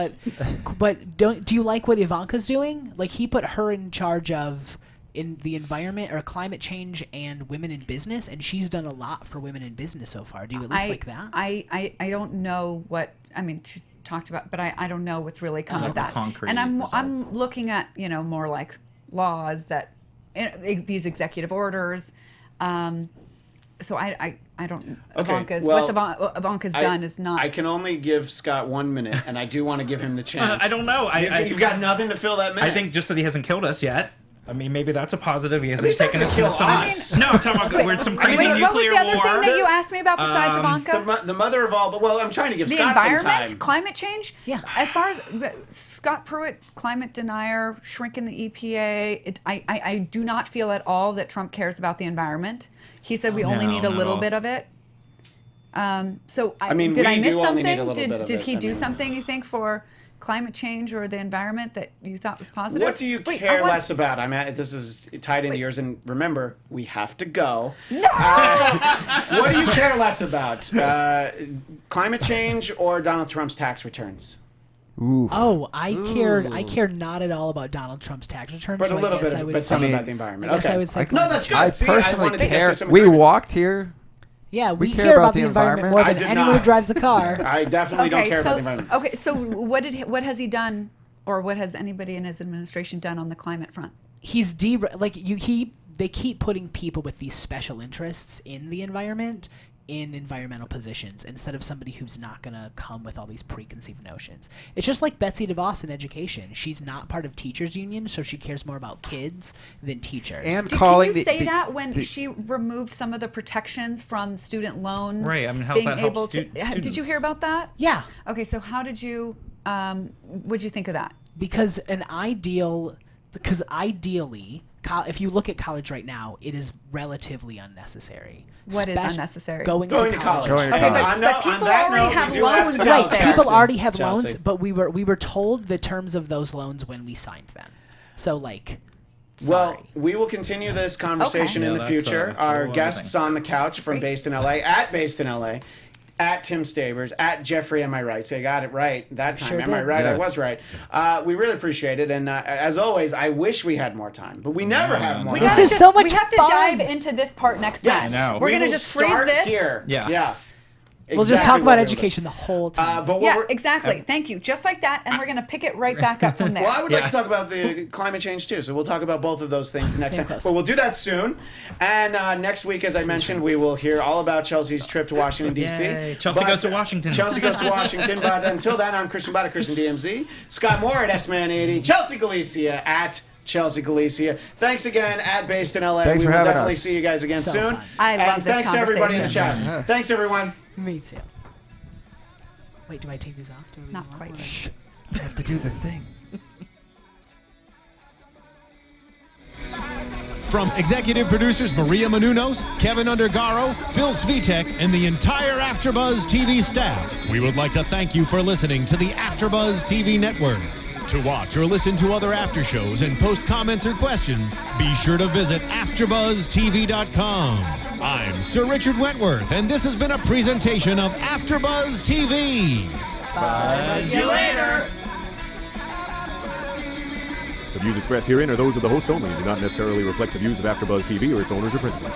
But do you like what Ivanka's doing? Like he put her in charge of in the environment or climate change and women in business, and she's done a lot for women in business so far. Do you at least like that? I don't know what, I mean, she's talked about, but I don't know what's really come of that. concrete And I'm results. looking at, more like laws that, these executive orders. So I don't, Okay, Ivanka's, well, what Ivanka's done is not. I can only give Scott 1 minute, and I do want to give him the chance. I don't know. You've got nothing to fill that minute. I think just that he hasn't killed us yet. I mean, maybe that's a positive. He hasn't least taken they us can into kill some. us. No, I'm talking about we're some crazy Wait, what was nuclear the other war. thing that you asked me about besides Ivanka? The mother of all, but well, I'm trying to give The Scott some environment, time. climate change. Yeah. As far as Scott Pruitt, climate denier, shrinking the EPA, I do not feel at all that Trump cares about the environment. He said we only No, need a not at little all. bit of it. So I mean, did we I miss do only need a something? little bit of Did it. he I do mean- something you think for climate change or the environment that you thought was positive? What do you Wait, care I want- less about? This is tied into yours, and remember, we have to go. No. What do you care less about? Climate change or Donald Trump's tax returns? Ooh. Oh, I care not at all about Donald Trump's tax returns. But so a little I guess bit, I would but say, something about the environment. I guess Okay. I would say No, climate that's change. good. I See, I personally wanted to get care. to some We agreement. walked here. Yeah, we care care about about the the environment more I than did anyone who not. drives a car. I definitely don't care about the environment. Okay, so what has he done, or what has anybody in his administration done on the climate front? He's they keep putting people with these special interests in the environment in environmental positions instead of somebody who's not going to come with all these preconceived notions. It's just like Betsy DeVos in education. She's not part of teachers union, so she cares more about kids than teachers. And Can calling you say the, that when the- she removed some of the protections from student loans? Right, I mean, how's being that help able to? Did you students? hear about that? Yeah, Okay, so how did you? What'd you think of that? because ideally, if you look at college right now, it is relatively unnecessary. What is unnecessary? Going Going to to college. college. Going to Okay, college. but people already have we do have loans to out go. Right, there. people already have Chelsea. loans, but we were told the terms of those loans when we signed them. So like, Well, sorry. we will continue this conversation Okay. in Yeah, the that's, future. a Our whole other guests thing. on the couch from Based in LA, at Based in LA, at Tim Stabers, at Jeffrey, am I right? So you got it right that time. Sure am I did. right? I Yeah. was right. We really appreciate it. And as always, I wish we had more time, but we never have more We time. This gotta is just, so much We have to fun. dive into this part next Yes. time. I know. We're We gonna will just freeze start this. here. Yeah. Yeah. We'll just Exactly talk what about we were education the whole time. But what Yeah, we're, exactly. Thank you. Just like that, and we're gonna pick it right back up from there. Well, I would like Yeah. to talk about the climate change too, so we'll talk about both of those things next Same time. close. But we'll do that soon. And next week, as I mentioned, we will hear all about Chelsea's trip to Washington D.C. Yay. Chelsea goes to Washington. Chelsea goes to Washington. But until then, I'm Christian Bada, Christian DMZ, Scott Moore at S-Man80, Chelsea Galicia at Chelsea Galicia. Thanks again at Based in LA. Thanks we for will having definitely us. see you guys again So soon. fun. I love and this thanks to everybody in the chat. conversation. Thanks everyone. Me too. Wait, do I take these off? Do we Not want quite. one? Shh. I have to do the thing. From executive producers Maria Menounos, Kevin Undergaro, Phil Svitek, and the entire AfterBuzz TV staff, we would like to thank you for listening to the AfterBuzz TV network. To watch or listen to other after shows and post comments or questions, be sure to visit AfterBuzzTV.com. I'm Sir Richard Wentworth, and this has been a presentation of AfterBuzz TV. See you later. The views expressed herein are those of the hosts only and do not necessarily reflect the views of AfterBuzz TV or its owners or principals.